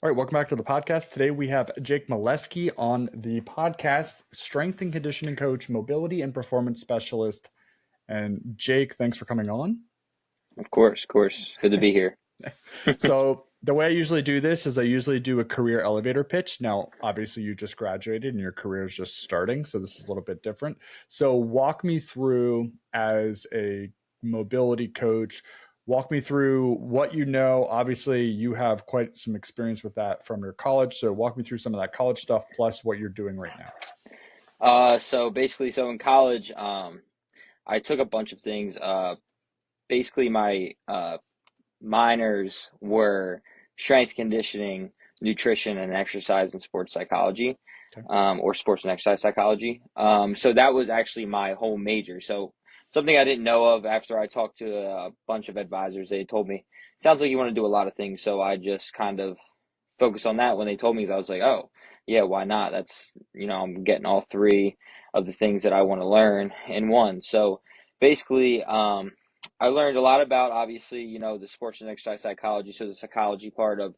All right, welcome back to the podcast. Today we have Jake Molesky on the podcast, strength and conditioning coach, mobility and performance specialist. And Jake, thanks for coming on. Of course, of course. Good to be here. So, the way I usually do this is I usually do a career elevator pitch. Now, obviously, you just graduated and your career is just starting. So, this is a little bit different. So, walk me through as a mobility coach. Walk me through what you know. Obviously, you have quite some experience with that from your college. So, walk me through some of that college stuff plus what you're doing right now. So in college, I took a bunch of things. Basically my minors were strength conditioning, nutrition, and exercise and sports psychology, Okay. or sports and exercise psychology. So that was actually my whole major. So something I didn't know of after I talked to a bunch of advisors, they told me, sounds like you want to do a lot of things. So I just kind of focused on that when they told me, 'cause I was like, oh, yeah, why not? That's, I'm getting all three of the things that I want to learn in one. So basically, I learned a lot about, obviously, the sports and exercise psychology. So the psychology part of,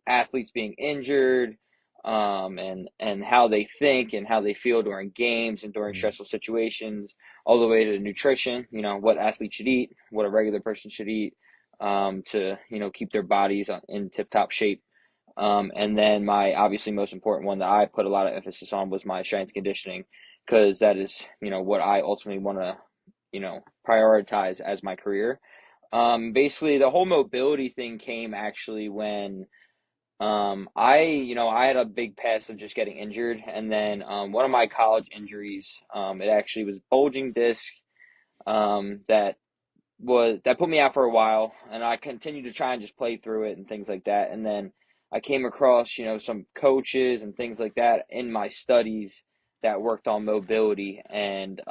athletes being injured, and how they think and how they feel during games and during Mm. stressful situations, all the way to nutrition, what athletes should eat, what a regular person should eat, to, keep their bodies in tip-top shape. And then my obviously most important one that I put a lot of emphasis on was my strength conditioning, because that is, what I ultimately want to, prioritize as my career. Basically, the whole mobility thing came actually when I had a big past of just getting injured, and then one of my college injuries, it actually was bulging disc, that put me out for a while, and I continued to try and just play through it and things like that. And then I came across, some coaches and things like that in my studies that worked on mobility, and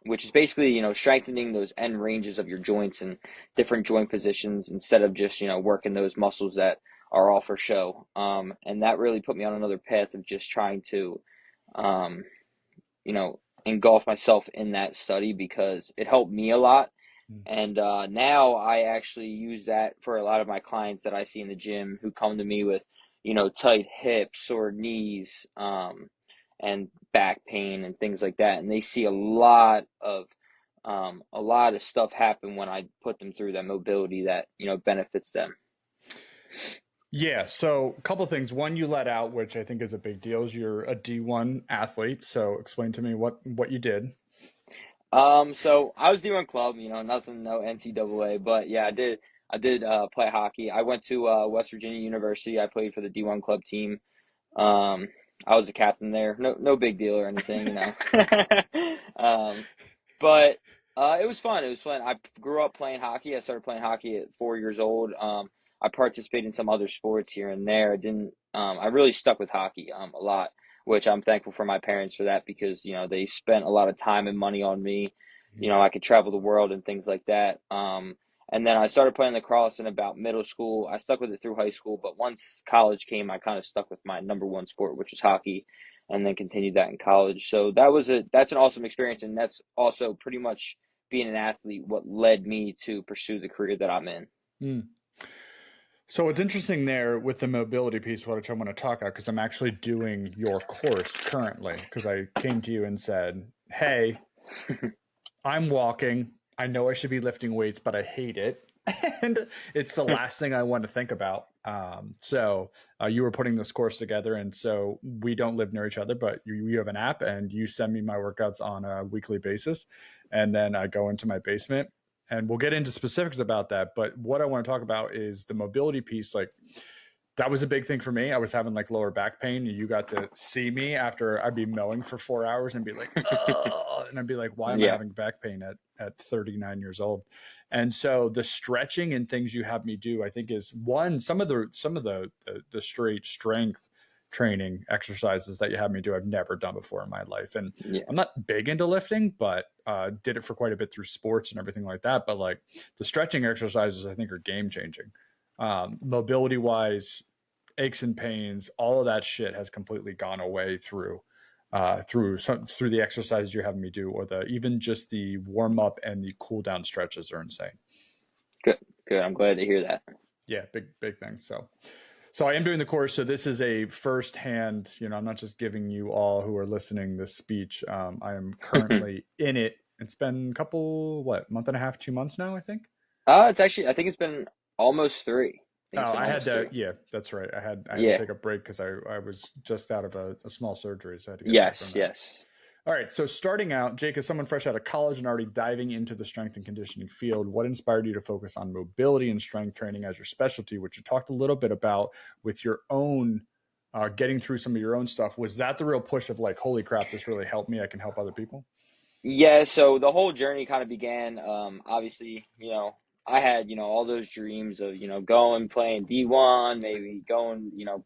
which is basically, strengthening those end ranges of your joints and different joint positions instead of just, working those muscles that are all for show. And that really put me on another path of just trying to, um, engulf myself in that study, because it helped me a lot. Mm. And now I actually use that for a lot of my clients that I see in the gym who come to me with, tight hips or knees, and back pain and things like that. And they see a lot of stuff happen when I put them through that mobility that, benefits them. Yeah, so a couple things. One you let out, which I think is a big deal, is you're a D1 athlete. So explain to me what you did. So I was doing club, nothing, no NCAA, but yeah, I did play hockey. I went to West Virginia University. I played for the D1 club team. Um, I was a captain there. No big deal or anything. Um, but it was fun. It was fun. I grew up playing hockey. I started playing hockey at 4 years old. I participated in some other sports here and there. I didn't. I really stuck with hockey a lot, which I'm thankful for my parents for that, because they spent a lot of time and money on me. I could travel the world and things like that. And then I started playing lacrosse in about middle school. I stuck with it through high school, but once college came, I kind of stuck with my number one sport, which was hockey, and then continued that in college. So that's an awesome experience, and that's also pretty much being an athlete what led me to pursue the career that I'm in. Mm. So what's interesting there with the mobility piece, what I want to talk about, because I'm actually doing your course currently, because I came to you and said, hey, I'm walking. I know I should be lifting weights, but I hate it. And it's the last thing I want to think about. So you were putting this course together, and so we don't live near each other, but you have an app, and you send me my workouts on a weekly basis, and then I go into my basement, and we'll get into specifics about that. But what I want to talk about is the mobility piece. Like that was a big thing for me. I was having like lower back pain. You got to see me after I'd be mowing for 4 hours and be like, oh, and I'd be like, why am I Yeah. having back pain at 39 years old? And so the stretching and things you have me do, I think is one, some of the straight strength training exercises that you have me do, I've never done before in my life. And Yeah. I'm not big into lifting, but did it for quite a bit through sports and everything like that. But like the stretching exercises, I think are game changing. Mobility wise, aches and pains, all of that shit has completely gone away through the exercises you're having me do, or the even just the warm up and the cool down stretches are insane. Good. Good. I'm glad to hear that. Yeah, big thing. So So I am doing the course. So this is a firsthand, I'm not just giving you all who are listening this speech. I am currently in it. It's been a couple, what, month and a half, 2 months now, I think. It's actually, I think it's been almost three. I think it's Oh, been I had almost to, three. yeah, that's right. I had to Yeah. take a break because I was just out of a small surgery. So I had to get back on Yes, that. yes. All right. So starting out, Jake, as someone fresh out of college and already diving into the strength and conditioning field, what inspired you to focus on mobility and strength training as your specialty, which you talked a little bit about with your own getting through some of your own stuff? Was that the real push of like, holy crap, this really helped me? I can help other people? Yeah, so the whole journey kind of began, obviously, I had, all those dreams of, going playing D1, maybe going to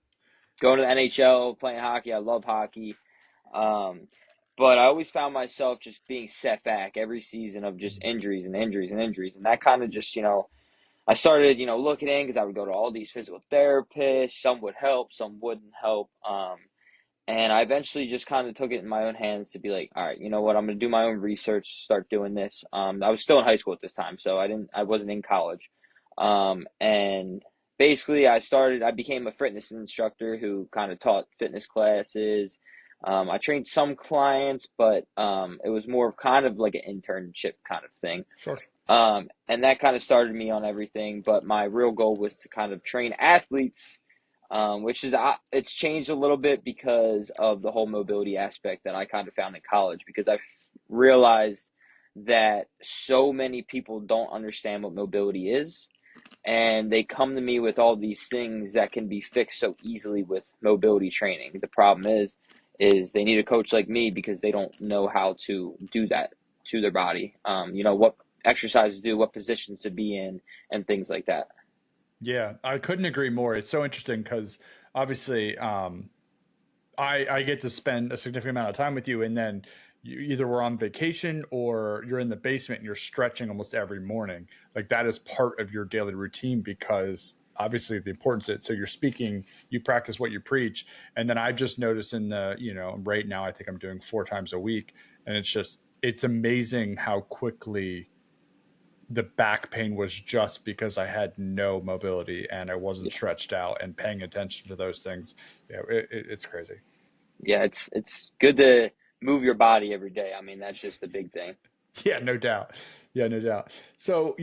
the NHL, playing hockey. I love hockey. Um, but I always found myself just being set back every season of just injuries and injuries and injuries. And that kind of just, I started, looking in because I would go to all these physical therapists. Some would help, some wouldn't help. And I eventually just kind of took it in my own hands to be like, all right, you know what? I'm going to do my own research, start doing this. I was still in high school at this time, so I wasn't in college. And basically I became a fitness instructor who kind of taught fitness classes. I trained some clients, but it was more of kind of like an internship kind of thing. Sure. And that kind of started me on everything. But my real goal was to kind of train athletes, which is it's changed a little bit because of the whole mobility aspect that I kind of found in college. Because I realized that so many people don't understand what mobility is, and they come to me with all these things that can be fixed so easily with mobility training. The problem is they need a coach like me because they don't know how to do that to their body. What exercises do, what positions to be in, and things like that. Yeah, I couldn't agree more. It's so interesting because obviously I get to spend a significant amount of time with you, and then you either we're on vacation or you're in the basement and you're stretching almost every morning. Like that is part of your daily routine because obviously the importance of it. So you're speaking, you practice what you preach, and then I've just noticed in the right now I think I'm doing 4 times a week, and it's amazing how quickly the back pain was just because I had no mobility and I wasn't Yeah, stretched out and paying attention to those things. Yeah, it's crazy. yeah, it's good to move your body every day. I mean, that's just the big thing. Yeah, no doubt. Yeah, no doubt. So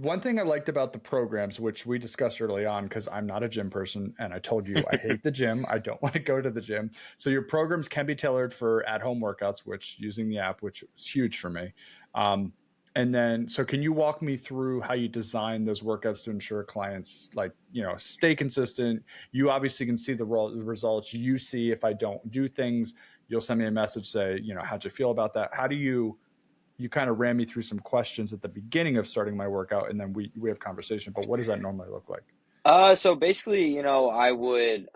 one thing I liked about the programs, which we discussed early on, because I'm not a gym person, and I told you I hate the gym. I don't want to go to the gym. So your programs can be tailored for at-home workouts, which using the app, which was huge for me. Um, and then, so can you walk me through how you design those workouts to ensure clients stay consistent? You obviously can see the results. You see if I don't do things, you'll send me a message, say, how'd you feel about that? How do you kind of ran me through some questions at the beginning of starting my workout, and then we have conversation. But what does that normally look like? So basically, I would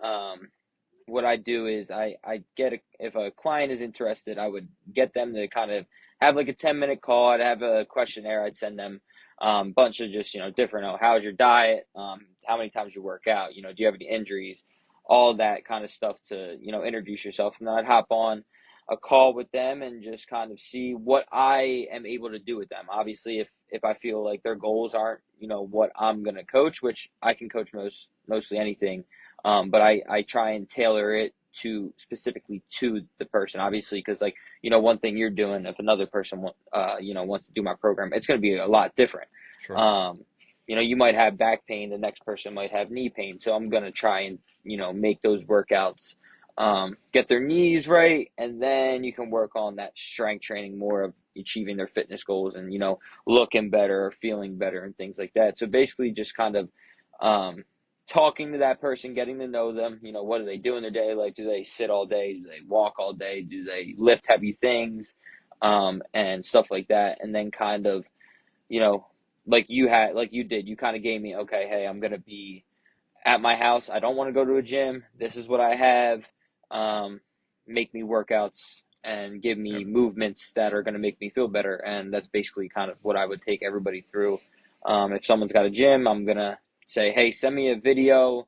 what I do is I get if a client is interested, I would get them to kind of have like a 10-minute call. I'd have a questionnaire. I'd send them bunch of just different. How's your diet? How many times you work out? Do you have any injuries? All that kind of stuff to introduce yourself, and then I'd hop on a call with them and just kind of see what I am able to do with them. Obviously, if I feel like their goals aren't what I'm gonna coach, which I can coach mostly anything, but I try and tailor it to specifically to the person, obviously, because like one thing you're doing, if another person wants to do my program, it's going to be a lot different. Sure. Um, you might have back pain, the next person might have knee pain, so I'm going to try and make those workouts, get their knees right, and then you can work on that strength training more of achieving their fitness goals and looking better or feeling better and things like that. So basically, just kind of um, talking to that person, getting to know them. What do they do in their day? Like, do they sit all day? Do they walk all day? Do they lift heavy things? And stuff like that. And then kind of, you know, like you did, you kind of gave me, okay, hey, I'm going to be at my house. I don't want to go to a gym. This is what I have. Um, Make me workouts and give me Yep. movements that are going to make me feel better. And that's basically kind of what I would take everybody through. If someone's got a gym, I'm going to say, hey, send me a video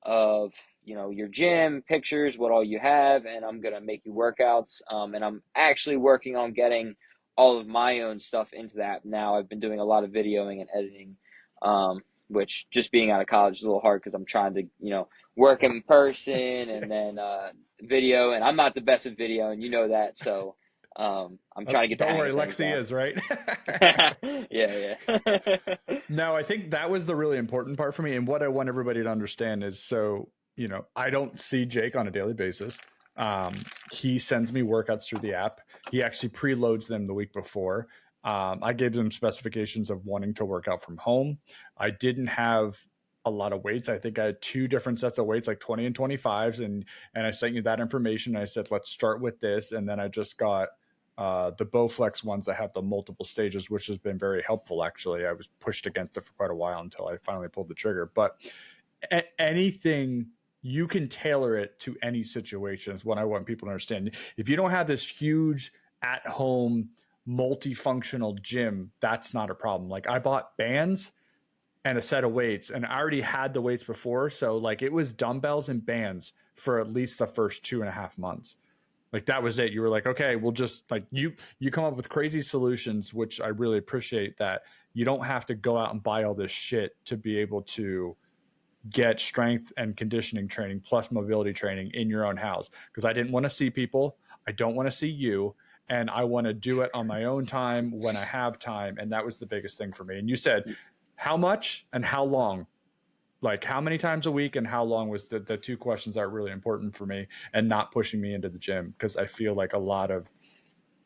of your gym pictures, what all you have, and I'm gonna make you workouts. And I'm actually working on getting all of my own stuff into that now. I've been doing a lot of videoing and editing, which just being out of college is a little hard because I'm trying to work Yep. in person and then video. And I'm not the best with video, and you know that. So I'm trying to get the Don't hang worry, of things Lexi now. is, right? Yeah, yeah. No, I think that was the really important part for me. And what I want everybody to understand is I don't see Jake on a daily basis. He sends me workouts through the app. He actually preloads them the week before. I gave them specifications of wanting to work out from home. I didn't have a lot of weights. I think I had two different sets of weights, like 20 and 25s. And I sent you that information. I said, let's start with this. And then I just got the Bowflex ones that have the multiple stages, which has been very helpful. Actually, I was pushed against it for quite a while until I finally pulled the trigger. But anything, you can tailor it to any situation is what I want people to understand. If you don't have this huge at home multifunctional gym, that's not a problem. Like I bought bands and a set of weights, and I already had the weights before, so like it was dumbbells and bands for at least the first 2.5 months. Like that was it. You were like, okay, we'll just like you come up with crazy solutions, which I really appreciate. That you don't have to go out and buy all this shit to be able to get strength and conditioning training plus mobility training in your own house. Because I didn't want to see people, I don't want to see you, and I want to do it on my own time when I have time. And that was the biggest thing for me. And you said how much and how long, like how many times a week and how long, was the two questions that are really important for me, and not pushing me into the gym. Because I feel like a lot of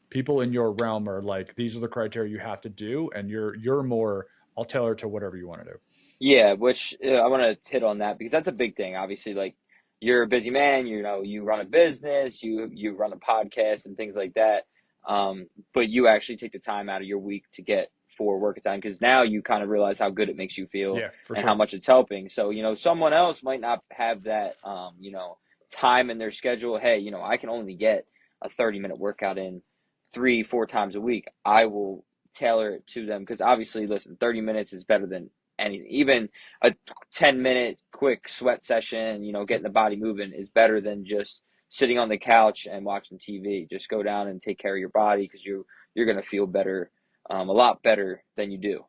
people in your realm are like, these are the criteria you have to do, and you're more, I'll tailor to whatever you want to do. Yeah, which I want to hit on that because that's a big thing. Obviously, like you're a busy man, you know, you run a business, you run a podcast and things like that. But you actually take the time out of your week to get for work time because now you kind of realize how good it makes you feel Yeah, for and how sure. much it's helping. So, you know, someone else might not have that time in their schedule. Hey, you know, I can only get a 30-minute workout in 3, 4 times a week. I will tailor it to them because obviously, listen, 30 minutes is better than anything. Even a 10-minute quick sweat session, you know, getting Yep. the body moving is better than just sitting on the couch and watching TV. Just go down and take care of your body because you're going to feel better, a lot better than you do.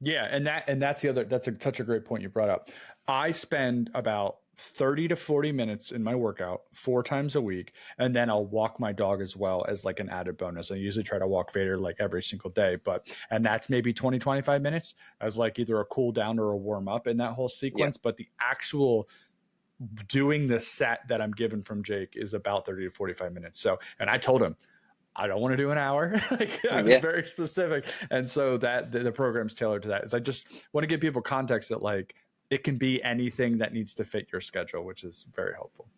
Yeah, and that's the other, such a great point you brought up. I spend about 30 to 40 minutes in my workout 4 times a week, and then I'll walk my dog as well as like an added bonus. I usually try to walk Vader like every single day, and that's maybe 20 25 minutes as like either a cool down or a warm up in that whole Yeah. sequence. But the actual doing the set that I'm given from Jake is about 30 to 45 minutes. So, and I told him I don't want to do an hour. Like I was Yeah. very specific. And so that the program's tailored to that. Is I just want to give people context that like it can be anything that needs to fit your schedule, which is very helpful.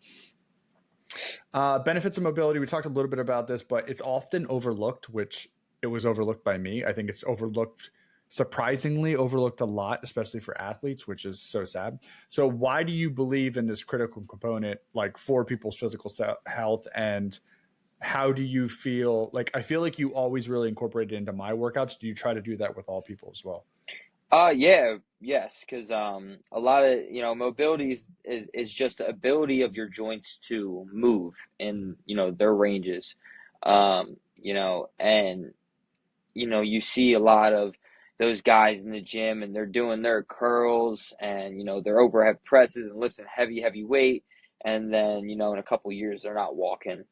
Benefits of mobility. We talked a little bit about this, but it's often overlooked, which it was overlooked by me. I think it's overlooked, surprisingly overlooked a lot, especially for athletes, which is so sad. So why do you believe in this critical component, like for people's physical health, and how do you feel? Like I feel like you always really incorporate it into my workouts. Do you try to do that with all people as well? Yeah, yes, because a lot of mobility is just the ability of your joints to move in their ranges, and you see a lot of those guys in the gym and they're doing their curls and, their overhead presses and lifting heavy, heavy weight. And then, in a couple of years, they're not walking.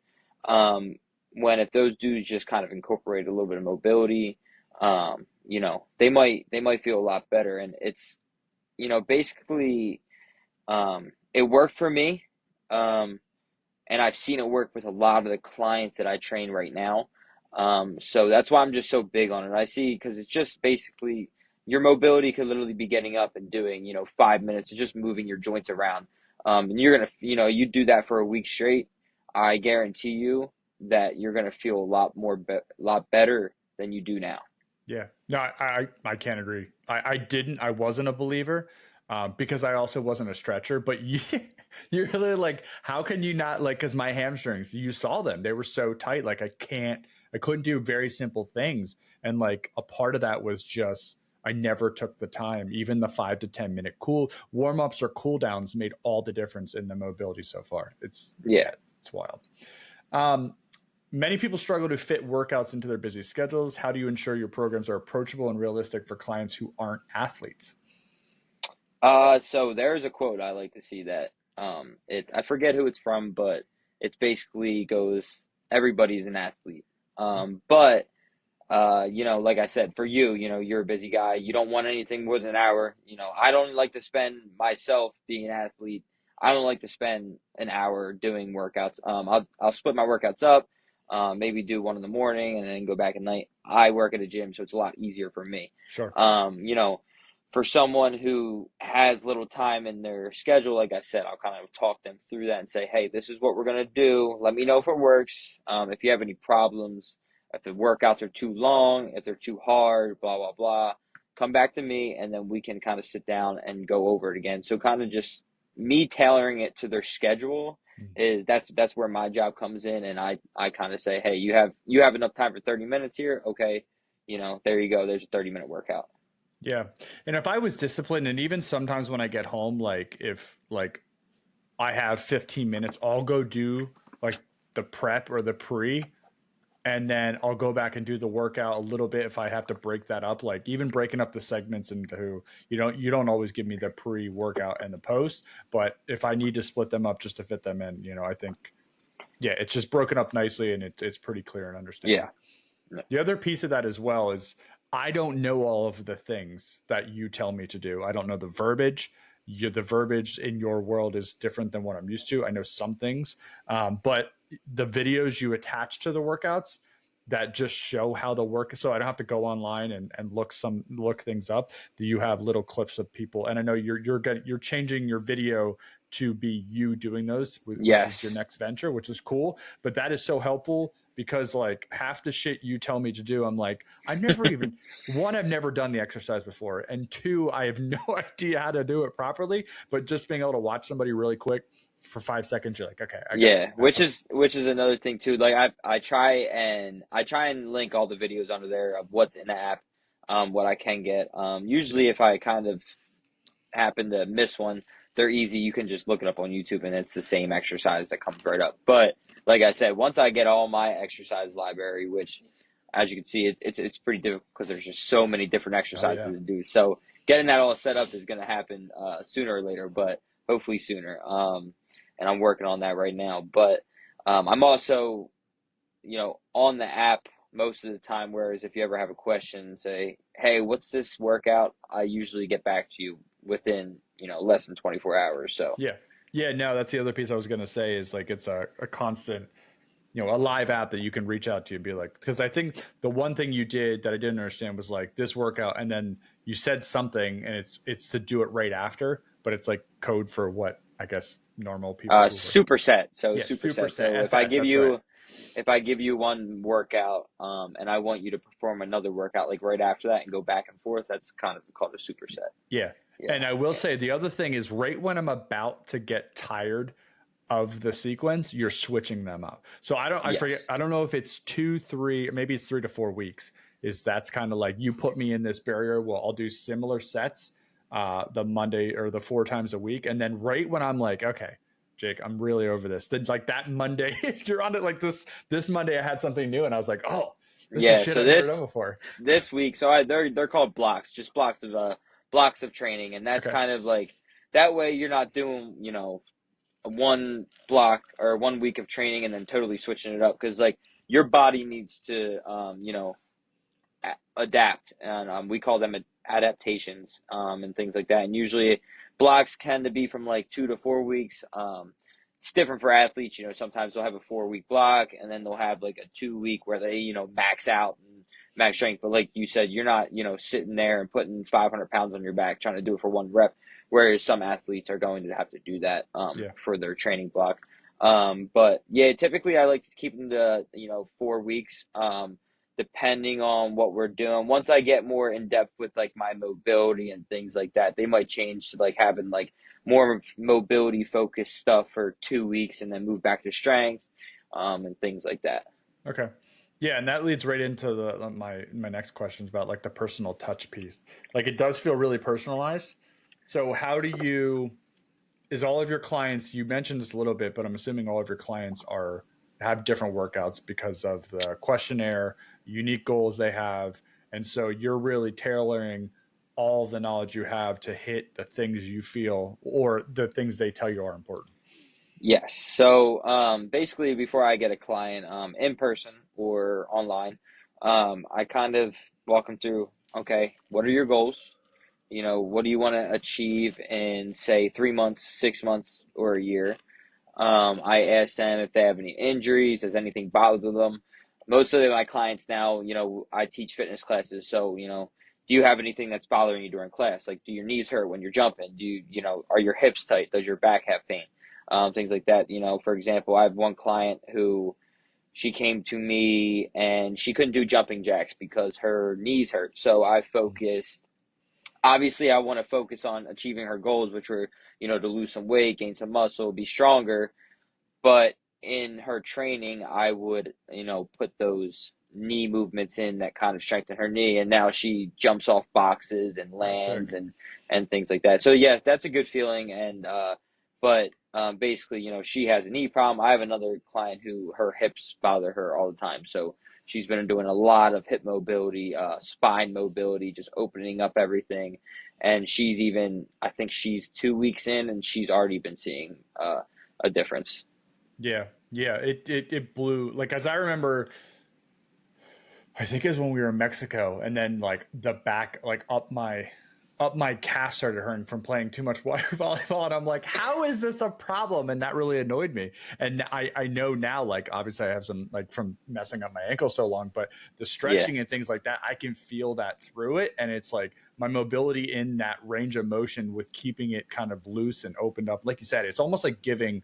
Um, when if those dudes just kind of incorporate a little bit of mobility, they might feel a lot better. And it's, basically, it worked for me. Um, and I've seen it work with a lot of the clients that I train right now. So that's why I'm just so big on it. I see because it's just basically your mobility could literally be getting up and doing 5 minutes of just moving your joints around. And you're gonna you do that for a week straight. I guarantee you that you're gonna feel a lot better than you do now. Yeah, no, I can't agree. I wasn't a believer, because I also wasn't a stretcher. But you're really like, how can you not, like? Because my hamstrings, you saw them; they were so tight. Like I couldn't do very simple things, and like a part of that was just I never took the time. Even the 5 to 10 minute cool warm ups or cool downs made all the difference in the mobility so far. It's Yeah. yeah, it's wild. Um, Many people struggle to fit workouts into their busy schedules. How do you ensure your programs are approachable and realistic for clients who aren't athletes? So there's a quote I like to see that. I forget who it's from, but it's basically goes everybody's an athlete. But like I said, for you, you're a busy guy. You don't want anything more than an hour. I don't like to spend myself being an athlete. I don't like to spend an hour doing workouts. I'll split my workouts up, maybe do one in the morning and then go back at night. I work at a gym, so it's a lot easier for me. Sure. For someone who has little time in their schedule, like I said, I'll kind of talk them through that and say, hey, this is what we're going to do. Let me know if it works. If you have any problems, if the workouts are too long, if they're too hard, blah, blah, blah, come back to me and then we can kind of sit down and go over it again. So kind of just me tailoring it to their schedule is that's where my job comes in. And I kind of say, hey, you have enough time for 30 minutes here. Okay. There you go. There's a 30-minute workout. Yeah. And if I was disciplined, and even sometimes when I get home, like if like I have 15 minutes, I'll go do like the prep or the pre, and then I'll go back and do the workout a little bit if I have to break that up. Like even breaking up the segments into, you don't always give me the pre-workout and the post, but if I need to split them up just to fit them in, I think, yeah, it's just broken up nicely and it's pretty clear and understanding. Yeah. The other piece of that as well is I don't know all of the things that you tell me to do. I don't know the verbiage. The verbiage in your world is different than what I'm used to. I know some things, but the videos you attach to the workouts that just show how the work. So I don't have to go online and look things up. You have little clips of people, and I know you're changing your video to be you doing those, which is your Yes. next venture, which is cool. But that is so helpful because like half the shit you tell me to do, I'm like, I've never even one, I've never done the exercise before, and two, I have no idea how to do it properly. But just being able to watch somebody really quick for 5 seconds, you're like, okay, I got it. Yeah, which is another thing too. Like I try and link all the videos under there of what's in the app, what I can get. Usually if I kind of happen to miss one, they're easy. You can just look it up on YouTube and it's the same exercise that comes right up. But like I said, once I get all my exercise library, which as you can see, it's pretty difficult because there's just so many different Oh exercises yeah. to do. So getting that all set up is going to happen sooner or later, but hopefully sooner. And I'm working on that right now. But I'm also, on the app most of the time. Whereas if you ever have a question, say, "Hey, what's this workout?" I usually get back to you within less than 24 hours. So Yeah. Yeah. No, that's the other piece I was going to say is like it's a constant, a live app that you can reach out to and be like, because I think the one thing you did that I didn't understand was like this workout, and then you said something, and it's to do it right after, but it's like code for what I guess normal people who were, superset. So yeah, superset. superset So SS. That's right. if I give you one workout, and I want you to perform another workout like right after that and go back and forth, that's kind of called a superset. Yeah. Yeah. And I will Yeah. say the other thing is right when I'm about to get tired of the sequence, you're switching them up. So I forget, Yes. I don't know if it's 2, 3, or maybe it's 3 to 4 weeks. Is that's kind of like you put me in this barrier. Well, I'll do similar sets, the Monday or the 4 times a week. And then right when I'm like, okay, Jake, I'm really over this. Then like that Monday, if you're on it like this Monday, I had something new and I was like, oh, this is Yeah. shit So I've never done this before. this week, they're called blocks, just blocks of training, and that's Okay. kind of like that way you're not doing one block or 1 week of training and then totally switching it up because like your body needs to adapt, and we call them adaptations, and things like that. And usually blocks tend to be from like 2 to 4 weeks. It's different for athletes. Sometimes they'll have a 4 week block and then they'll have like a 2 week where they max out and max strength. But like you said, you're not sitting there and putting 500 pounds on your back trying to do it for one rep. Whereas some athletes are going to have to do that Yeah. for their training block. But yeah, typically I like to keep them to 4 weeks. Depending on what we're doing. Once I get more in depth with like my mobility and things like that, they might change to like having like more mobility focused stuff for 2 weeks and then move back to strength, and things like that. Okay. Yeah, and that leads right into my next questions about like the personal touch piece. Like it does feel really personalized. So how do you is all of your clients, you mentioned this a little bit, but I'm assuming all of your clients are have different workouts because of the questionnaire, unique goals they have. And so you're really tailoring all the knowledge you have to hit the things you feel or the things they tell you are important. Yes. So basically, before I get a client in person or online, I kind of walk them through, okay, what are your goals? You know, what do you want to achieve in, say, 3 months, 6 months, or a year? I ask them if they have any injuries, does anything bother them? Most of my clients now, I teach fitness classes, so, do you have anything that's bothering you during class? Like, do your knees hurt when you're jumping? Are your hips tight? Does your back have pain? Things like that. For example, I have one client who she came to me and she couldn't do jumping jacks because her knees hurt. So I focused. Obviously, I want to focus on achieving her goals, which were, to lose some weight, gain some muscle, be stronger. But in her training, I would, put those knee movements in that kind of strengthen her knee. And now she jumps off boxes and That's lands sick. and things like that. So, yes, that's a good feeling. But basically, she has a knee problem. I have another client who her hips bother her all the time. So she's been doing a lot of hip mobility, spine mobility, just opening up everything. And I think she's 2 weeks in and she's already been seeing a difference. Yeah. Yeah. It blew, like, as I remember, I think it was when we were in Mexico, and then like the back, like up my calf started hurting from playing too much water volleyball, and I'm like, how is this a problem? And that really annoyed me. And I know now, like obviously I have some like from messing up my ankle so long, but the Yeah. stretching and things like that, I can feel that through it, and it's like my mobility in that range of motion with keeping it kind of loose and opened up. Like you said, it's almost like giving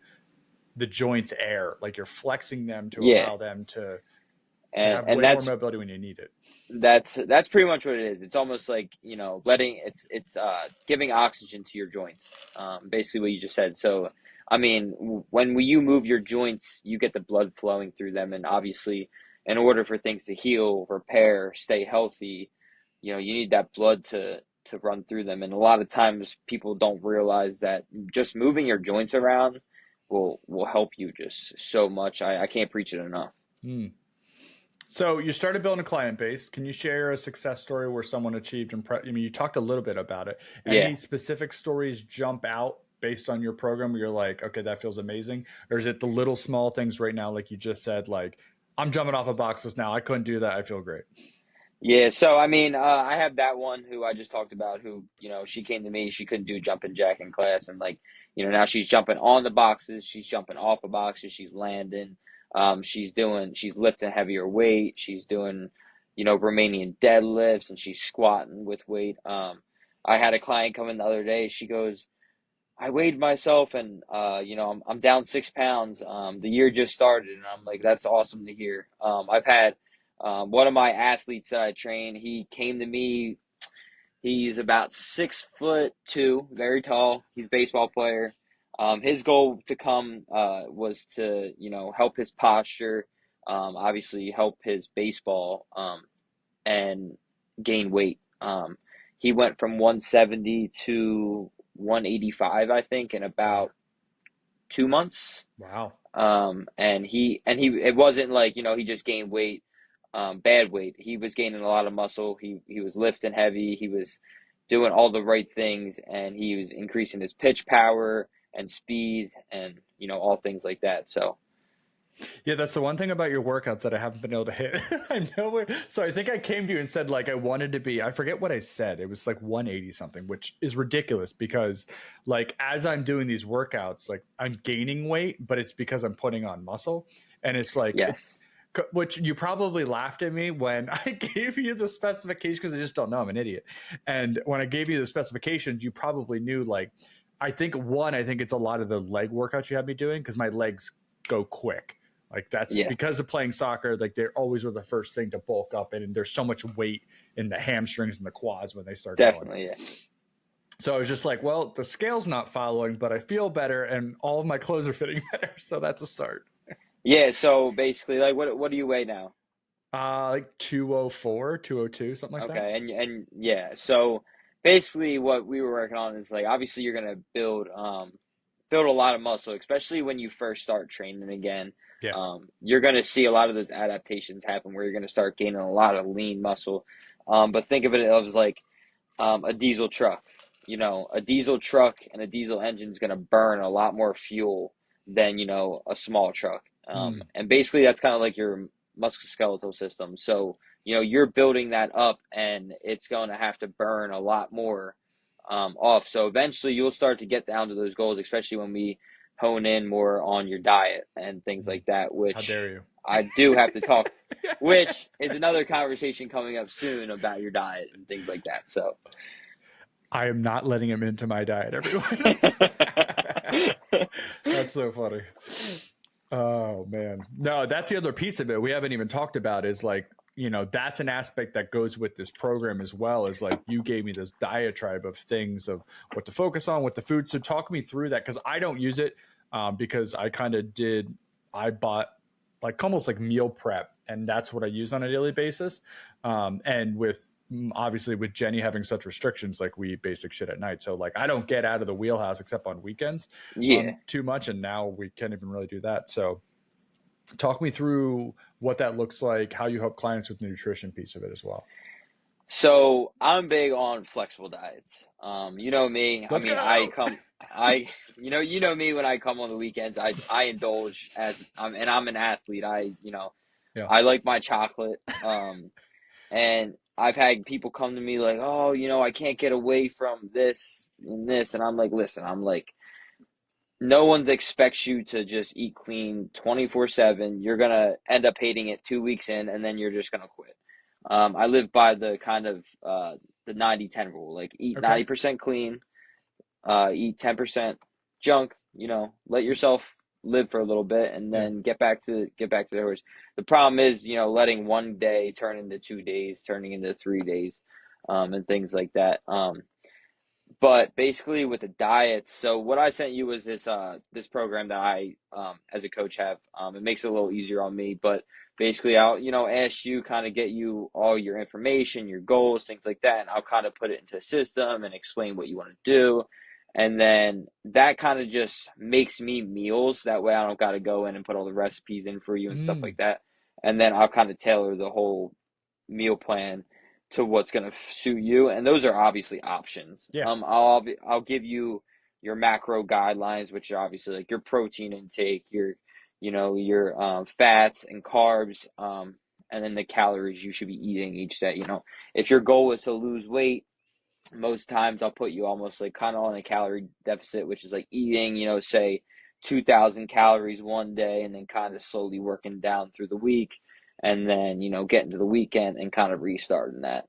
the joints air, like you're flexing them to Yeah. allow them to And have and way more that's mobility when you need it. that's pretty much what it is. It's almost like, letting it's giving oxygen to your joints. Basically what you just said. So I mean, when you move your joints, you get the blood flowing through them, and obviously in order for things to heal, repair, stay healthy, you need that blood to run through them. And a lot of times people don't realize that just moving your joints around will help you just so much. I can't preach it enough. Hmm. So you started building a client base. Can you share a success story where someone achieved I mean, you talked a little bit about it. Yeah. Any specific stories jump out based on your program where you're like, okay, that feels amazing? Or is it the little small things right now, like you just said, like, I'm jumping off of boxes now. I couldn't do that. I feel great. Yeah, so I mean, I have that one who I just talked about who, she came to me, she couldn't do jumping jack in class, and like, now she's jumping on the boxes, she's jumping off of boxes, she's landing, she's lifting heavier weight, she's doing, Romanian deadlifts, and she's squatting with weight. I had a client come in the other day, she goes, I weighed myself and I'm down 6 pounds. The year just started and I'm like, that's awesome to hear. I've had one of my athletes that I train, he came to me. He's about 6'2", very tall. He's a baseball player. His goal to come was to, help his posture, obviously help his baseball, and gain weight. He went from 170 to 185, I think, in Wow. about 2 months. Wow. And he it wasn't like, he just gained weight, bad weight. He was gaining a lot of muscle. He was lifting heavy. He was doing all the right things, and he was increasing his pitch power and speed, and all things like that. So Yeah, that's the one thing about your workouts that I haven't been able to hit. I know where. So I think I came to you and said like I wanted to be. I forget what I said. It was like 180 something, which is ridiculous because like as I'm doing these workouts, like I'm gaining weight, but it's because I'm putting on muscle, and it's like it's yes, which you probably laughed at me when I gave you the specifications because I just don't know. I'm an idiot. And when I gave you the specifications, you probably knew like I think it's a lot of the leg workouts you had me doing because my legs go quick. Like that's yeah, because of playing soccer. Like they're always were the first thing to bulk up, and there's so much weight in the hamstrings and the quads when they start going. definitely, yeah. So I was just like, well, the scale's not following, but I feel better, and all of my clothes are fitting better. So that's a start. Yeah, so basically, like, what do you weigh now? Like 204, 202, something like that. Okay, and yeah, so basically what we were working on is like obviously you're gonna build a lot of muscle, especially when you first start training again. Yeah. You're gonna see a lot of those adaptations happen where you're gonna start gaining a lot of lean muscle. But think of it as like A diesel truck. You know, a diesel truck and a diesel engine is going to burn a lot more fuel than, a small truck. Mm. And basically, that's kind of like your musculoskeletal system. So, you're building that up and it's going to have to burn a lot more off. So eventually you'll start to get down to those goals, especially when we hone in more on your diet and things Mm. like that, How dare which you? I do have to talk, which is another conversation coming up soon about your diet and things like that. So, I am not letting him into my diet, everyone. That's so funny. Oh man. No, that's the other piece of it we haven't even talked about is like, that's an aspect that goes with this program as well, is like you gave me this diatribe of things of what to focus on, what the food. So talk me through that because I don't use it because I bought like almost like meal prep and that's what I use on a daily basis. And with obviously with Jenny having such restrictions, like we eat basic shit at night. So like I don't get out of the wheelhouse except on weekends yeah. too much. And now we can't even really do that. So talk me through what that looks like, how you help clients with the nutrition piece of it as well. So I'm big on flexible diets. You know me. I Let's mean, go. you know me when I come on the weekends. I indulge and I'm an athlete. Yeah. I like my chocolate. And I've had people come to me like, oh, I can't get away from this and this. And I'm like, listen, no one expects you to just eat clean 24/7. You're going to end up hating it 2 weeks in, and then you're just going to quit. I live by the kind of the 90-10 rule, like eat Okay. 90% clean, eat 10% junk, let yourself live for a little bit and Yeah. then get back to the horse. The problem is, letting one day turn into 2 days, turning into 3 days, and things like that. But basically with the diets, so what I sent you was this program that I as a coach have. It makes it a little easier on me, but basically I'll ask you, kind of get you all your information, your goals, things like that, and I'll kind of put it into a system and explain what you want to do. And then that kind of just makes me meals. That way I don't got to go in and put all the recipes in for you and stuff Mm. like that. And then I'll kind of tailor the whole meal plan to what's going to suit you, and those are obviously options. Yeah. I'll give you your macro guidelines, which are obviously like your protein intake, your fats and carbs, and then the calories you should be eating each day. If your goal is to lose weight, most times I'll put you almost like kind of on a calorie deficit, which is like eating, say 2,000 calories one day and then kind of slowly working down through the week and then, getting to the weekend and kind of restarting that.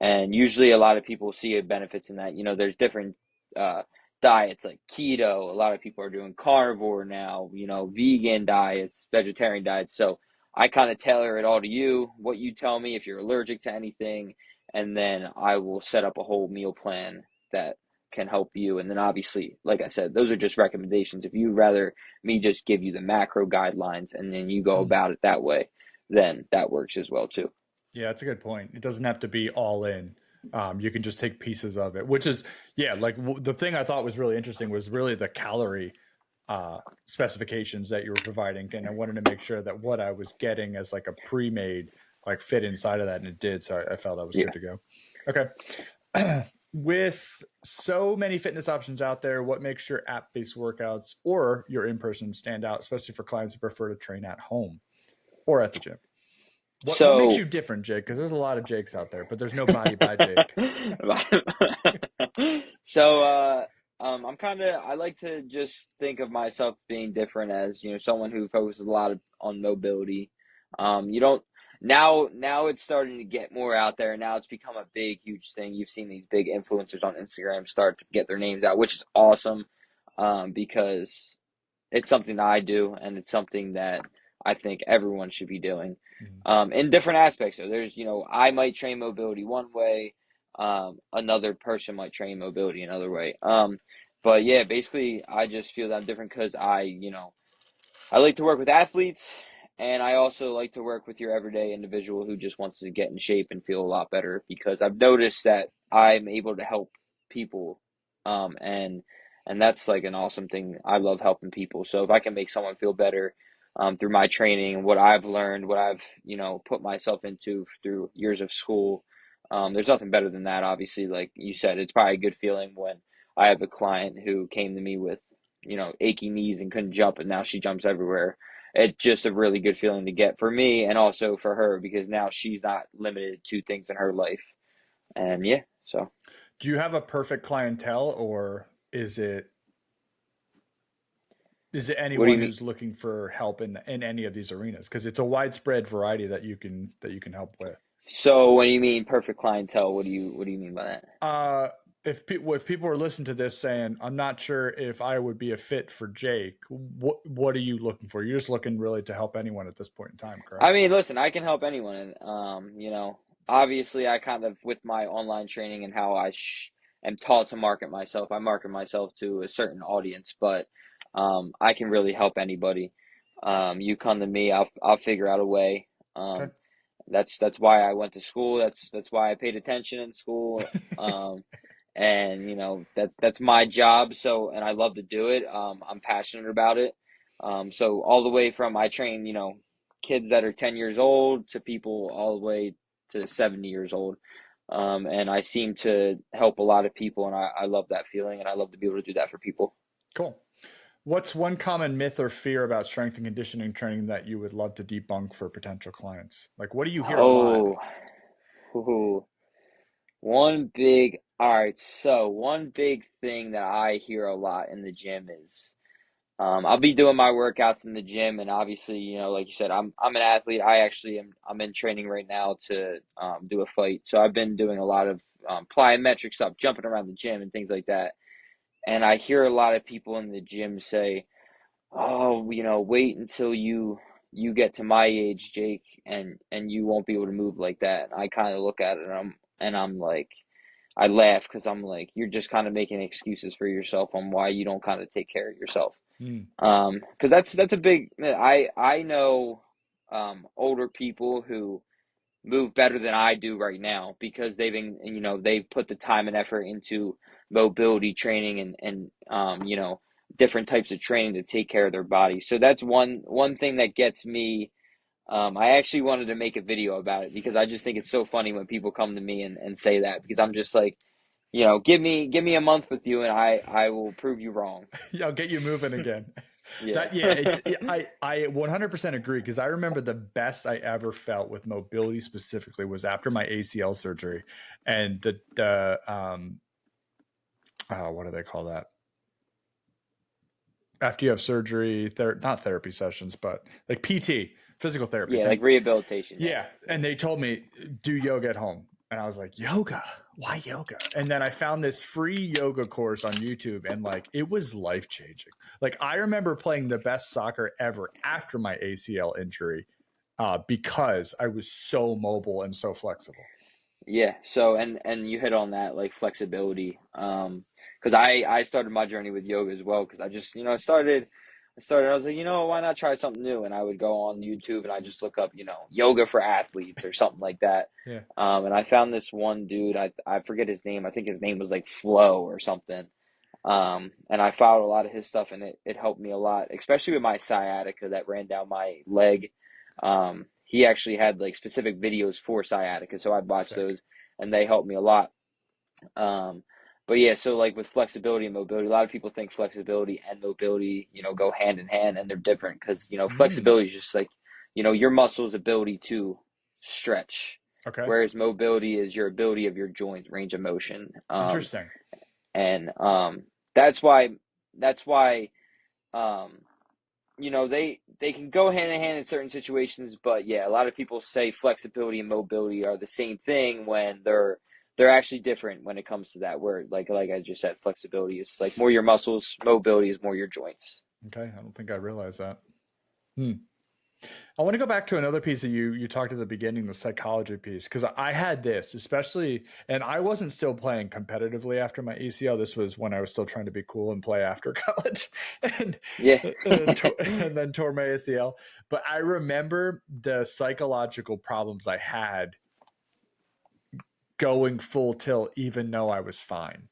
And usually a lot of people see benefits in that. There's different uh, diets like keto. A lot of people are doing carnivore now, vegan diets, vegetarian diets. So I kind of tailor it all to you, what you tell me if you're allergic to anything, and then I will set up a whole meal plan that can help you. And then obviously, like I said, those are just recommendations. If you rather me just give you the macro guidelines and then you go Mm. about it that way, then that works as well too. Yeah, that's a good point. It doesn't have to be all in. You can just take pieces of it, which is, yeah, like the thing I thought was really interesting was really the calorie specifications that you were providing. And I wanted to make sure that what I was getting as like a pre-made like fit inside of that. And it did. So I felt I was good Yeah. to go. Okay. With so many fitness options out there, what makes your app-based workouts or your in-person stand out, especially for clients who prefer to train at home or at the gym? What makes you So different, Jake? Because there's a lot of Jakes out there, but there's no body by Jake. I like to just think of myself being different as, someone who focuses a lot on mobility. You don't now it's starting to get more out there. Now it's become a big, huge thing. You've seen these big influencers on Instagram start to get their names out, which is awesome. Because it's something that I do, and it's something that I think everyone should be doing. Mhm. In different aspects. So there's, I might train mobility one way, another person might train mobility another way. But yeah, basically, I just feel that I'm different because I like to work with athletes, and I also like to work with your everyday individual who just wants to get in shape and feel a lot better because I've noticed that I'm able to help people, and that's like an awesome thing. I love helping people. So if I can make someone feel better, through my training, what I've learned, what I've put myself into through years of school, There's nothing better than that, obviously. Like you said, it's probably a good feeling when I have a client who came to me with, achy knees and couldn't jump, and now she jumps everywhere. It's just a really good feeling to get for me and also for her because now she's not limited to things in her life. And yeah, so Do you have a perfect clientele, or is it what do anyone you mean? who's looking for help in any of these arenas? Because it's a widespread variety that you can help with. So when you mean perfect clientele, what do you mean by that? Uh, if people are listening to this saying, "I'm not sure if I would be a fit for Jake," what are you looking for? You're just looking really to help anyone at this point in time, correct? I mean, listen, I can help anyone. And, obviously, I kind of, with my online training and how am taught to market myself, I market myself to a certain audience, but I can really help anybody. You come to me, I'll figure out a way. Okay. Um, that's why I went to school. That's why I paid attention in school. Um, and that's my job. So, and I love to do it. I'm passionate about it. So all the way from I train, kids that are 10 years old to people all the way to 70 years old. And I seem to help a lot of people, and I love that feeling, and I love to be able to do that for people. Cool. What's one common myth or fear about strength and conditioning training that you would love to debunk for potential clients? Like, what do you hear a lot? Oh, ooh, all right, so one big thing that I hear a lot in the gym is I'll be doing my workouts in the gym, and obviously, like you said, I'm an athlete. I'm in training right now to do a fight. So I've been doing a lot of plyometric stuff, jumping around the gym and things like that. And I hear a lot of people in the gym say, "Oh, wait until you get to my age, Jake, and you won't be able to move like that." And I kind of look at it and I'm like, I laugh because I'm like, you're just kind of making excuses for yourself on why you don't kind of take care of yourself. Mm, Because that's a big. I know older people who move better than I do right now because they've put the time and effort into mobility training and different types of training to take care of their body. So that's one thing that gets me. I actually wanted to make a video about it because I just think it's so funny when people come to me and say that because I'm just like, give me a month with you and I will prove you wrong. yeah, I'll get you moving again. Yeah. That yeah, I 100% agree because I remember the best I ever felt with mobility specifically was after my ACL surgery, and what do they call that? After you have surgery, not therapy sessions, but like PT, physical therapy. Yeah, like rehabilitation. Yeah. Yeah, and they told me do yoga at home, and I was like, yoga? Why yoga? And then I found this free yoga course on YouTube, and like it was life changing. Like I remember playing the best soccer ever after my ACL injury, because I was so mobile and so flexible. Yeah. So and you hit on that like flexibility. Because I started my journey with yoga as well because I just started I was like why not try something new and I would go on YouTube and I just look up yoga for athletes or something like that. Yeah, And I found this one dude I forget his name I think his name was like Flo or something. And I followed a lot of his stuff and it helped me a lot, especially with my sciatica that ran down my leg. He actually had like specific videos for sciatica, so I'd watch sick. those and they helped me a lot. Um, but yeah, so like with flexibility and mobility, a lot of people think flexibility and mobility, go hand in hand and they're different because, Mm, flexibility is just like, your muscles' ability to stretch, okay, whereas mobility is your ability of your joints, range of motion. interesting. And that's why um, they can go hand in hand in certain situations, but yeah, a lot of people say flexibility and mobility are the same thing when they're actually different when it comes to that word. Like I just said, flexibility is like more your muscles, mobility is more your joints. Okay, I don't think I realized that. Hmm. I want to go back to another piece that you talked at the beginning, the psychology piece, because I had this especially, and I wasn't still playing competitively after my ACL. This was when I was still trying to be cool and play after college, and Yeah. and then tore my ACL. But I remember the psychological problems I had going full tilt, even though I was fine.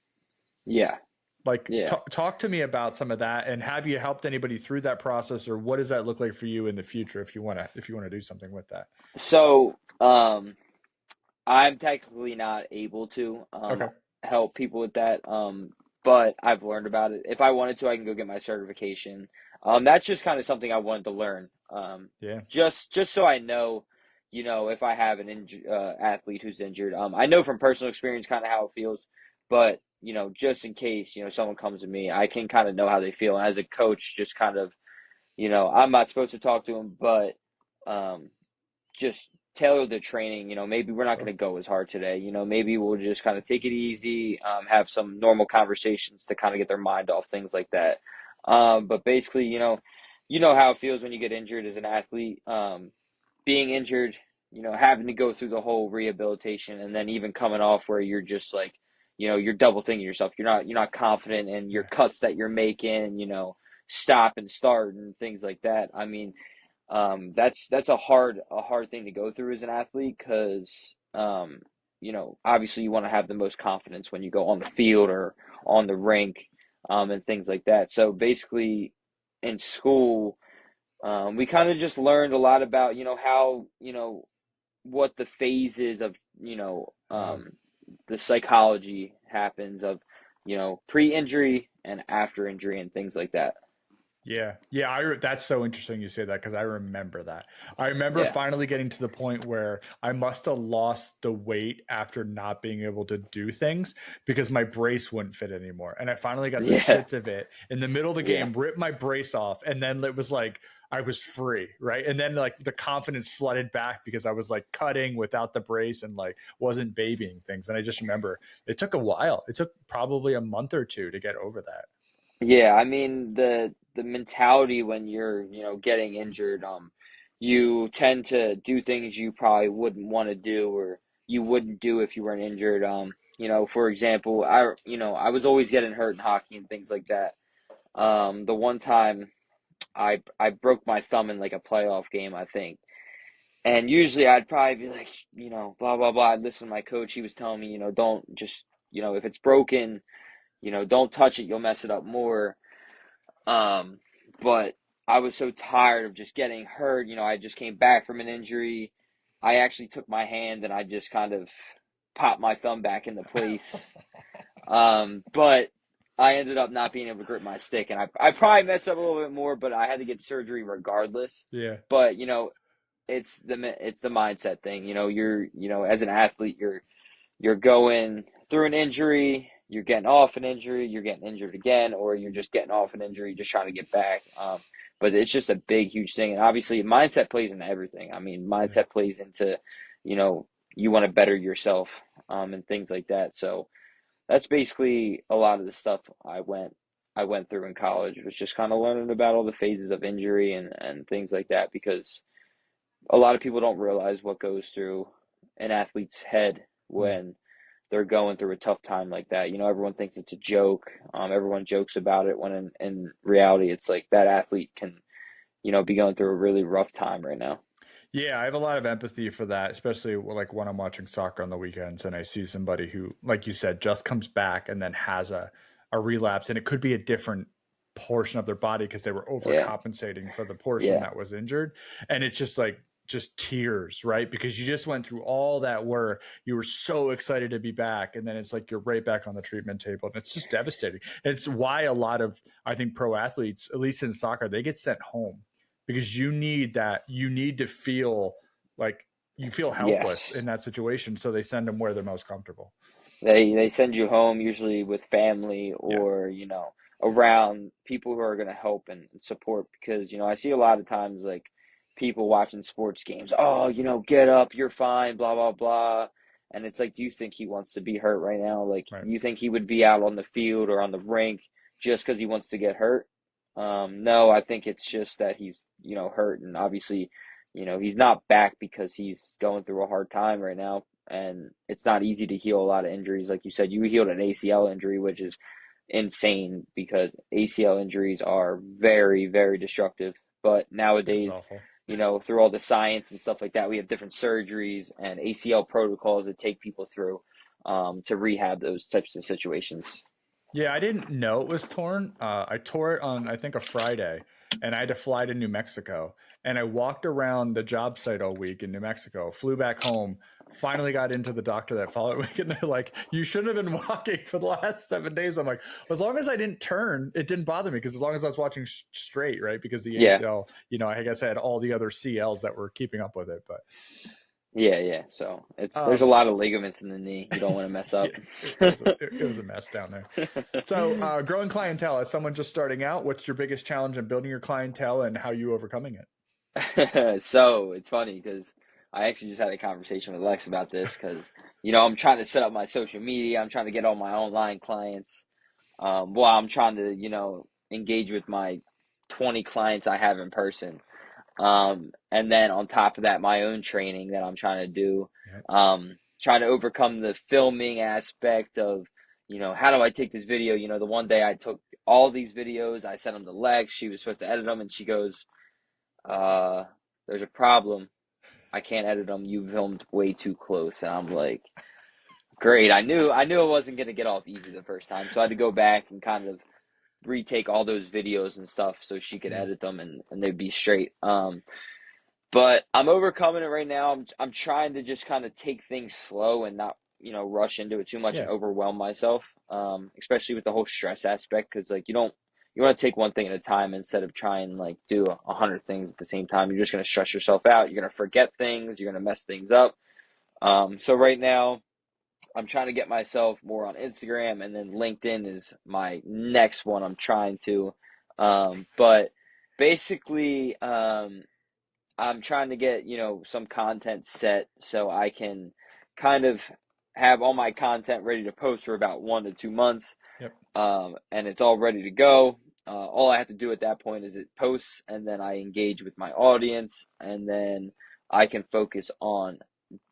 Yeah. Like, Yeah. talk to me about some of that, and have you helped anybody through that process, or what does that look like for you in the future if you want to do something with that? So, I'm technically not able to Okay. help people with that, but I've learned about it. If I wanted to, I can go get my certification. That's just kind of something I wanted to learn, Yeah. just so I know, if I have an athlete who's injured. I know from personal experience kind of how it feels, but just in case someone comes to me, I can kind of know how they feel. And as a coach, just kind of I'm not supposed to talk to them, but um, just tailor the training. Maybe we're not going Sure. to go as hard today. Maybe we'll just kind of take it easy, have some normal conversations to kind of get their mind off things like that. But basically, you know how it feels when you get injured as an athlete. Being injured, having to go through the whole rehabilitation, and then even coming off where you're just like, you're double thinking yourself. You're not confident in your Yeah. cuts that you're making. Stop and start and things like that. I mean, that's a hard thing to go through as an athlete because obviously you want to have the most confidence when you go on the field or on the rink, and things like that. So basically, in school, we kind of just learned a lot about how what the phases of Uh, the psychology happens of pre-injury and after injury and things like that. yeah, yeah. That's so interesting you say that because I remember that. I remember Yeah. finally getting to the point where I must have lost the weight after not being able to do things because my brace wouldn't fit anymore, and I finally got the Yeah. shits of it in the middle of the Yeah. game. Ripped my brace off, and then it was like I was free, right? And then like the confidence flooded back because I was like cutting without the brace and like wasn't babying things. And I just remember it took a while. It took probably a month or two to get over that. Yeah, I mean the mentality when you're, getting injured, you tend to do things you probably wouldn't want to do or you wouldn't do if you weren't injured. For example, I was always getting hurt in hockey and things like that. The one time I broke my thumb in like a playoff game, I think. And usually I'd probably be like, blah blah blah. I'd listen to my coach. He was telling me, don't just, if it's broken, don't touch it, you'll mess it up more. Um, but I was so tired of just getting hurt. I just came back from an injury. I actually took my hand and I just kind of popped my thumb back into place. But I ended up not being able to grip my stick, and I probably messed up a little bit more, but I had to get surgery regardless. Yeah, But it's the mindset thing. As an athlete, you're going through an injury, you're getting off an injury, you're getting injured again, or you're just getting off an injury, just trying to get back. But it's just a big, huge thing. And obviously, mindset plays into everything. I mean, yeah. mindset plays into, you know, you want to better yourself, and things like that. So that's basically a lot of the stuff I went through in college was just kind of learning about all the phases of injury and things like that because a lot of people don't realize what goes through an athlete's head Hmm. when they're going through a tough time like that. Everyone thinks it's a joke. Everyone jokes about it when in reality, it's like that athlete can, be going through a really rough time right now. Yeah, I have a lot of empathy for that, especially like when I'm watching soccer on the weekends and I see somebody who, like you said, just comes back and then has a relapse, and it could be a different portion of their body because they were Yeah, overcompensating for the portion yeah, that was injured, and it's just like just tears, right? Because you just went through all that work, you were so excited to be back, and then it's like you're right back on the treatment table, and it's just devastating. It's why a lot of I think pro athletes, at least in soccer, they get sent home because you need to feel like you feel helpless yes. in that situation, so they send them where they're most comfortable. They send you home usually with family Yeah. or around people who are going to help and support because I see a lot of times like people watching sports games, oh, get up, you're fine, blah blah blah. And it's like, do you think he wants to be hurt right now? Like, Right. you think he would be out on the field or on the rink just because he wants to get hurt? No, I think it's just that he's hurt, and obviously he's not back because he's going through a hard time right now, and it's not easy to heal a lot of injuries. Like you said, you healed an ACL injury, which is insane because ACL injuries are very, very destructive. But Yeah, it's nowadays, awful. through all the science and stuff like that, we have different surgeries and ACL protocols that take people through, to rehab those types of situations. Yeah, I didn't know it was torn. I tore it on I think a Friday, and I had to fly to New Mexico. And I walked around the job site all week in New Mexico, flew back home, finally got into the doctor that following week, and they're like, "You shouldn't have been walking for the last 7 days." I'm like, as long as I didn't turn, it didn't bother me because as long as I was watching straight, right? Because the Yeah. ACL, I guess I had all the other CLs that were keeping up with it. But Yeah, yeah. So there's a um, lot of ligaments in the knee. You don't want to mess yeah, up. it was a mess down there. So, growing clientele as someone just starting out, what's your biggest challenge in building your clientele and how you overcoming it? So it's funny because I actually just had a conversation with Lex about this because I'm trying to set up my social media. I'm trying to get all my online clients. Well, I'm trying to engage with my 20 clients I have in person. And then on top of that, my own training that I'm trying to do, Yep. trying to overcome the filming aspect of, how do I take this video? The one day I took all these videos, I sent them to Lex. She was supposed to edit them, and she goes, uh, "There's a problem. I can't edit them. You filmed way too close." And I'm like, "Great. I knew it wasn't gonna get off easy the first time, so I had to go back and kind of retake all those videos and stuff so she could Yeah. edit them and they'd be straight." But I'm overcoming it right now. I'm trying to just kind of take things slow and not, rush into it too much and Yeah. overwhelm myself. Especially with the whole stress aspect, because like you want to take one thing at a time instead of trying like do 100 things at the same time. You're just gonna stress yourself out. You're gonna forget things. You're gonna mess things up. So right now I'm trying to get myself more on Instagram, and then LinkedIn is my next one. I'm trying to, but basically, I'm trying to get, some content set so I can kind of have all my content ready to post for about 1 to 2 months. Yep. And it's all ready to go. All I have to do at that point is it posts, and then I engage with my audience, and then I can focus on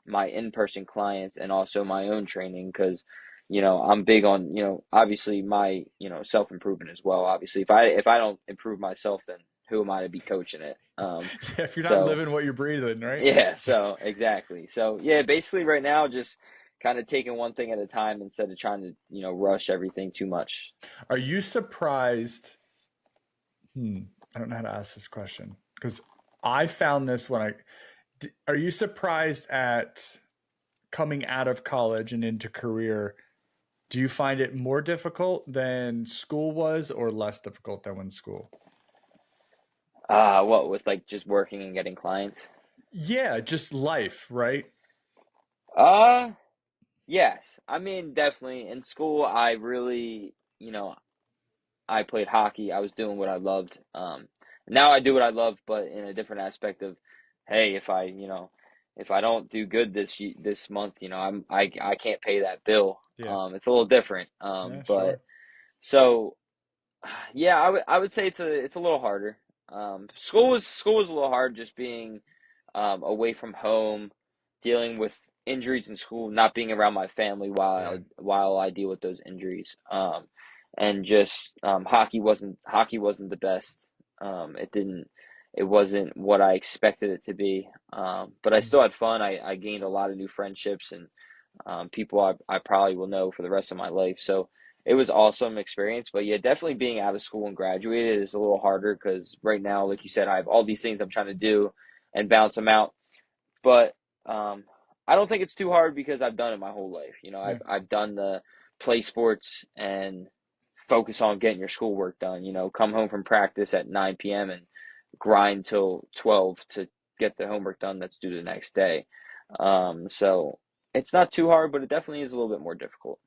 my in-person clients and also my own training because I'm big on obviously my self-improvement as well. Obviously if I don't improve myself, then who am I to be coaching it? Yeah. If you're not So living what you're breathing, right? yeah, so exactly. So yeah, basically right now just kind of taking one thing at a time instead of trying to rush everything too much. Are you surprised? I don't know how to ask this question because I found this when are you surprised at coming out of college and into career? Do you find it more difficult than school was or less difficult than when school? What with like just working and getting clients? Yeah, just life, right? Uh yes. I mean, definitely in school I really, I played hockey. I was doing what I loved. Now I do what I love, but in a different aspect of, hey, if I don't do good this month, I can't pay that bill. Yeah. It's a little different. Yeah, But sure. so yeah, I would say it's a little harder. School was a little hard, just being away from home, dealing with injuries in school, not being around my family Yeah. while I deal with those injuries. And just hockey wasn't the best. It wasn't what I expected it to be. But I Mm. still had fun. I gained a lot of new friendships and people I probably will know for the rest of my life. So it was awesome experience. But yeah, definitely being out of school and graduated is a little harder because right now, like you said, I have all these things I'm trying to do and balance them out. But um, I don't think it's too hard because I've done it my whole life. Yeah. I've done the play sports and focus on getting your schoolwork done. Come home from practice at 9 p.m. and grind till 12 to get the homework done that's due the next day. So it's not too hard, but it definitely is a little bit more difficult.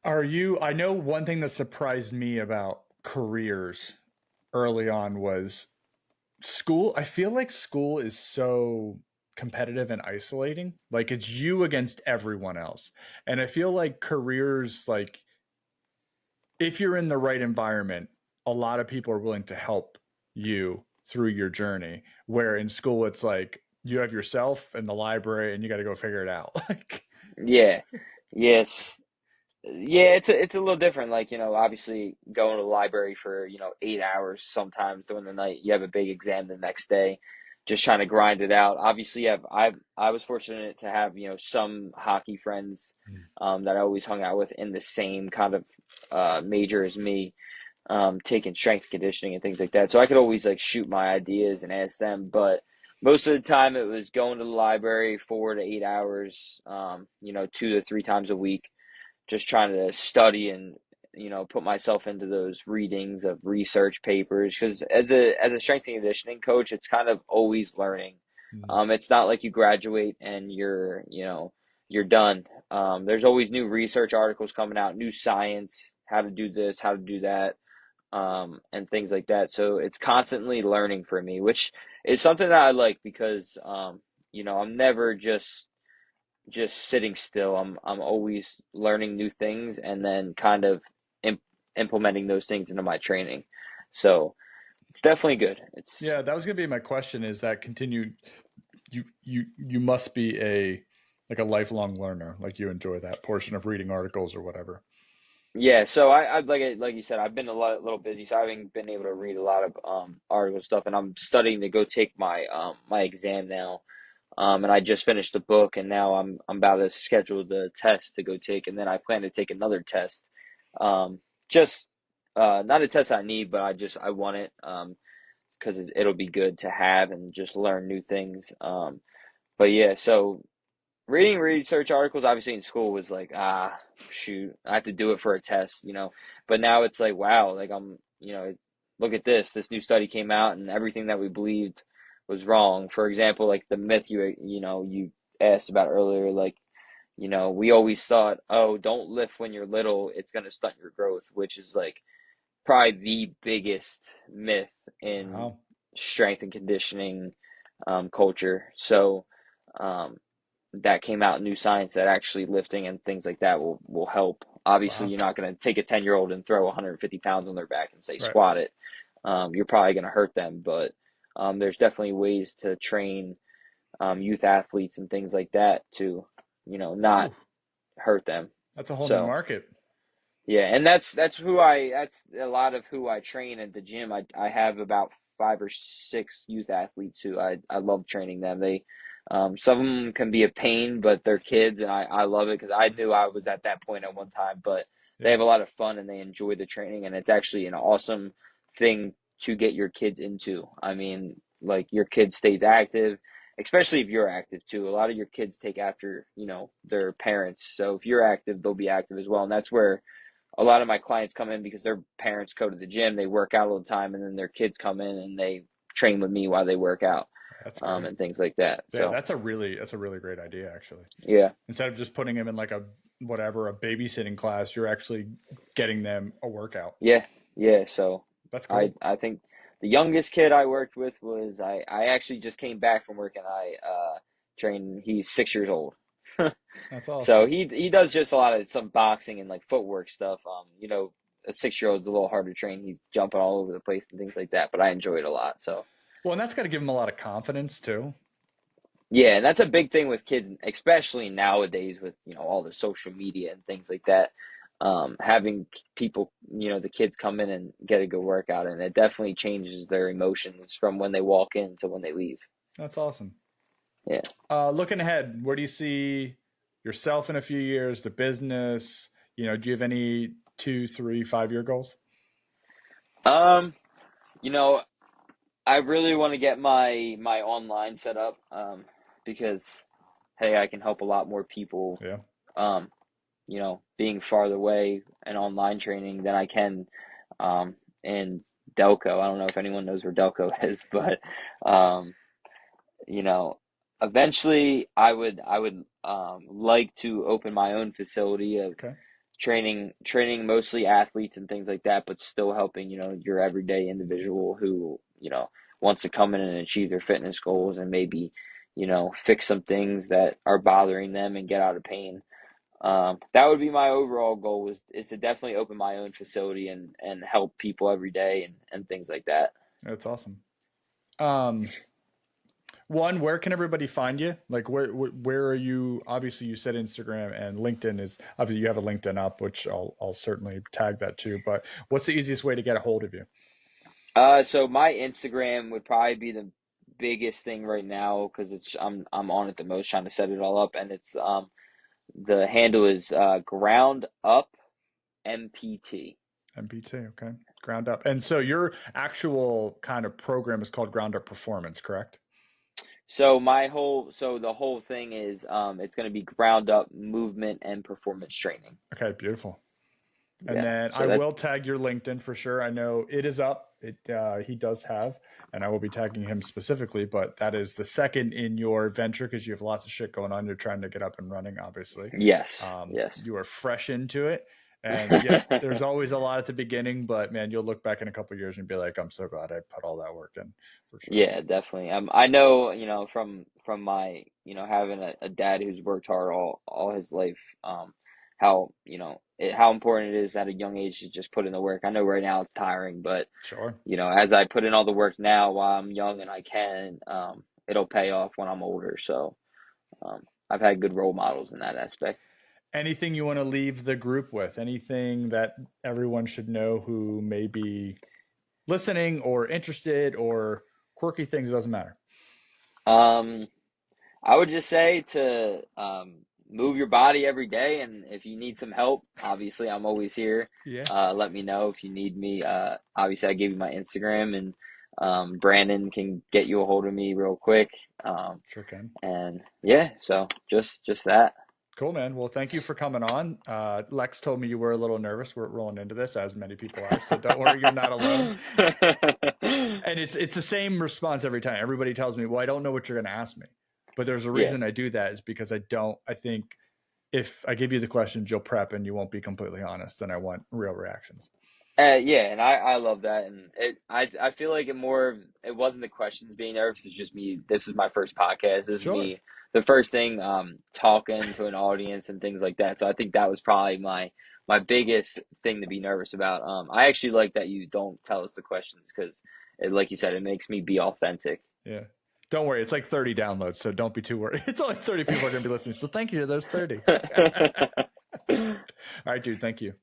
I know one thing that surprised me about careers early on was school. I feel like school is so competitive and isolating. Like it's you against everyone else. And I feel like careers, like if you're in the right environment, a lot of people are willing to help you through your journey. Where in school, it's like you have yourself and the library and you got to go figure it out. Like, Yeah. Yes. Yeah, it's a little different. Like, obviously going to the library for, 8 hours sometimes during the night. You have a big exam the next day, just trying to grind it out. Obviously, I was fortunate to have, some hockey friends that I always hung out with in the same kind of major as me. taking strength conditioning and things like that. So I could always like shoot my ideas and ask them. But most of the time, it was going to the library 4 to 8 hours, 2 to 3 times a week, just trying to study and put myself into those readings of research papers because as a strength and conditioning coach, it's kind of always learning. Mm. It's not like you graduate and you're done. There's always new research articles coming out, new science, how to do this, how to do that, and things like that. So it's constantly learning for me, which is something that I like because I'm never just sitting still. I'm always learning new things and then kind of imp implementing those things into my training. So it's definitely good. It's Yeah, that was gonna be my question. Is that continue? You must be a like a lifelong learner. Like you enjoy that portion of reading articles or whatever. Yeah. So I like you said, I've been little busy, so I haven't been able to read a lot of article stuff, and I'm studying to go take my exam now. And I just finished the book, and now I'm about to schedule the test to go take, and then I plan to take another test. Just not a test I need, but I want it because it'll be good to have and just learn new things. But yeah, so reading research articles obviously in school was like, shoot, I have to do it for a test. But now it's like, wow, like look at this new study came out and everything that we believed was wrong. For example, like the myth you asked about earlier, like, we always thought, oh, don't lift when you're little, it's gonna stunt your growth, which is like probably the biggest myth in Wow. strength and conditioning culture. So um, that came out in new science that actually lifting and things like that will help. Obviously, Wow. you're not going to take a 10-year-old and throw 150 pounds on their back and say Right. squat it. You're probably going to hurt them, but there's definitely ways to train youth athletes and things like that to, not Whew. hurt them. That's a whole new So market. yeah, and that's a lot of who I train at the gym. I have about 5 or 6 youth athletes who I love training them. Some of them can be a pain, but they're kids, and I love it because I knew I was at that point at one time. But they Yeah. have a lot of fun and they enjoy the training, and it's actually an awesome thing to get your kids into. I mean, like your kid stays active, especially if you're active too. A lot of your kids take after, their parents. So if you're active, they'll be active as well, and that's where a lot of my clients come in because their parents go to the gym, they work out all the time, and then their kids come in and they train with me while they work out, That's great. and things like that. Yeah, So that's a really great idea actually. yeah, Instead of just putting them in like a whatever, a babysitting class, you're actually getting them a workout. yeah, yeah. So That's I cool. I think the youngest kid I worked with was I actually just came back from work and I trained. He's 6 years old. That's So awesome. he does just a lot of some boxing and like footwork stuff. A 6 year old's a little hard to train. He's jumping all over the place and things like that, but I enjoy it a lot. So Well, and that's got to give them a lot of confidence too. yeah, and that's a big thing with kids, especially nowadays with, all the social media and things like that. Having people, the kids come in and get a good workout, and it definitely changes their emotions from when they walk in to when they leave. That's awesome. Yeah. Looking ahead, where do you see yourself in a few years, the business? Do you have any 2, 3, 5 year goals? Um, you know, I really want to get my online set up, because hey, I can help a lot more people, Yeah. um, being farther away and online training than I can in Delco. I don't know if anyone knows where Delco is, but um, you know, eventually I would like to open my own facility of Okay. training mostly athletes and things like that, but still helping, your everyday individual who, wants to come in and achieve their fitness goals and maybe, fix some things that are bothering them and get out of pain. That would be my overall goal is to definitely open my own facility and help people every day and things like that. That's awesome. Um, One, where can everybody find you? Like, where are you? Obviously, you said Instagram and LinkedIn is obviously you have a LinkedIn up, which I'll certainly tag that too. But what's the easiest way to get a hold of you? So my Instagram would probably be the biggest thing right now because I'm on it the most trying to set it all up, and it's the handle is ground up MPT. MPT. Okay. Ground Up. And so your actual kind of program is called Ground Up Performance, correct? So the whole thing is it's going to be ground up movement and performance training. Okay, beautiful. And Yeah. then I So that will tag your LinkedIn for sure. I know it is up. It he does have, and I will be tagging him specifically. But that is the second in your venture because you have lots of shit going on. You're trying to get up and running, obviously. yes, yes. You are fresh into it, and yeah, there's always a lot at the beginning. But man, you'll look back in a couple of years and be like, I'm so glad I put all that work in for sure. Yeah, definitely. I know, from my, having a dad who's worked hard all his life, how, how important it is at a young age to just put in the work. I know right now it's tiring, but Sure. as I put in all the work now while I'm young and I can, it'll pay off when I'm older. So, I've had good role models in that aspect. Anything you want to leave the group with? Anything that everyone should know who may be listening or interested or quirky things? It doesn't matter. Um, I would just say to move your body every day, and if you need some help, obviously I'm always here. Yeah, Let me know if you need me. Obviously, I gave you my Instagram, and Brandon can get you a hold of me real quick. sure can. And yeah, so just that. Cool, man. Well, thank you for coming on. Lex told me you were a little nervous. We're rolling into this, as many people are. So don't worry, you're not alone. And it's the same response every time. Everybody tells me, "Well, I don't know what you're going to ask me," but there's a Yeah. reason I do that is because I don't. I think if I give you the questions, you'll prep and you won't be completely honest, and I want real reactions. Yeah, and I love that, and I feel like it wasn't the questions being nervous. It's just me. This is my first podcast. This is Sure. me, the first thing, talking to an audience and things like that. So I think that was probably my biggest thing to be nervous about. I actually like that you don't tell us the questions because, like you said, it makes me be authentic. Yeah. Don't worry. It's like 30 downloads, so don't be too worried. It's only 30 people are going to be listening. So thank you to those 30. All right, dude. Thank you.